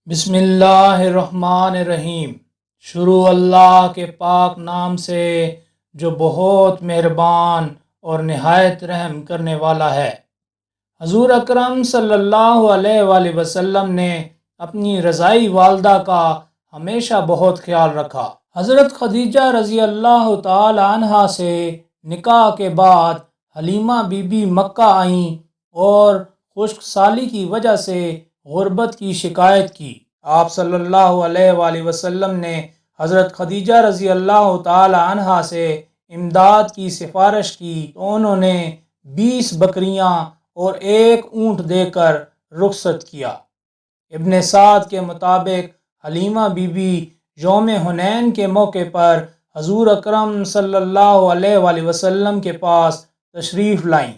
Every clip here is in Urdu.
بسم اللہ الرحمن الرحیم۔ شروع اللہ کے پاک نام سے جو بہت مہربان اور نہایت رحم کرنے والا ہے۔ حضور اکرم صلی اللہ علیہ وآلہ وسلم نے اپنی رضائی والدہ کا ہمیشہ بہت خیال رکھا۔ حضرت خدیجہ رضی اللہ تعالی عنہا سے نکاح کے بعد حلیمہ بی بی مکہ آئیں اور خشک سالی کی وجہ سے غربت کی شکایت کی۔ آپ صلی اللہ علیہ وآلہ وسلم نے حضرت خدیجہ رضی اللہ تعالی عنہا سے امداد کی سفارش کی تو انہوں نے 20 بکریاں اور 1 اونٹ دے کر رخصت کیا۔ ابن سعد کے مطابق حلیمہ بی بی یوم حنین کے موقع پر حضور اکرم صلی اللہ علیہ وآلہ وسلم کے پاس تشریف لائیں۔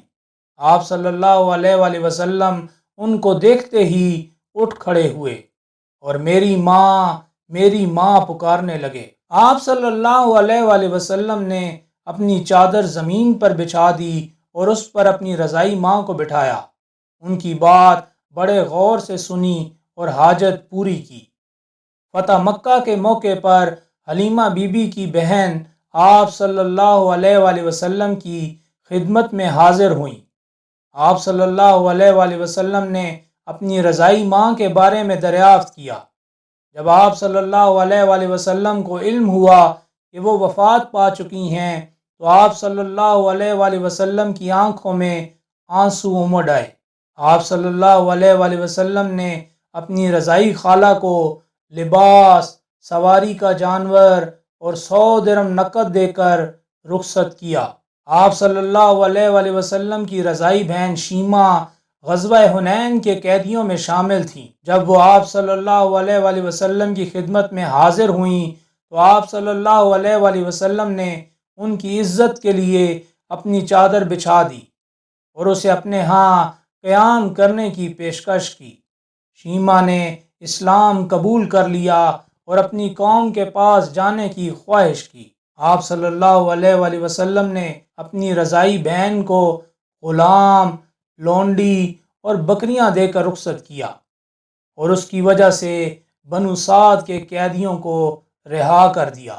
آپ صلی اللہ علیہ وآلہ وسلم ان کو دیکھتے ہی اٹھ کھڑے ہوئے اور میری ماں پکارنے لگے۔ آپ صلی اللہ علیہ وآلہ وسلم نے اپنی چادر زمین پر بچھا دی اور اس پر اپنی رضائی ماں کو بٹھایا۔ ان کی بات بڑے غور سے سنی اور حاجت پوری کی۔ فتح مکہ کے موقع پر حلیمہ بی بی کی بہن آپ صلی اللہ علیہ وآلہ وسلم کی خدمت میں حاضر ہوئیں۔ آپ صلی اللہ علیہ وآلہ وسلم نے اپنی رضائی ماں کے بارے میں دریافت کیا۔ جب آپ صلی اللہ علیہ وآلہ وسلم کو علم ہوا کہ وہ وفات پا چکی ہیں تو آپ صلی اللہ علیہ وآلہ وسلم کی آنکھوں میں آنسو امڈ آئے۔ آپ صلی اللہ علیہ وآلہ وسلم نے اپنی رضائی خالہ کو لباس، سواری کا جانور اور 100 درہم نقد دے کر رخصت کیا۔ آپ صلی اللہ علیہ وآلہ وسلم کی رضائی بہن شیمہ غزوہ حنین کے قیدیوں میں شامل تھیں۔ جب وہ آپ صلی اللہ علیہ وآلہ وسلم کی خدمت میں حاضر ہوئیں تو آپ صلی اللہ علیہ وآلہ وسلم نے ان کی عزت کے لیے اپنی چادر بچھا دی اور اسے اپنے ہاں قیام کرنے کی پیشکش کی۔ شیمہ نے اسلام قبول کر لیا اور اپنی قوم کے پاس جانے کی خواہش کی۔ آپ صلی اللہ علیہ وآلہ وسلم نے اپنی رضائی بہن کو غلام، لونڈی اور بکریاں دے کر رخصت کیا اور اس کی وجہ سے بنو سعد کے قیدیوں کو رہا کر دیا۔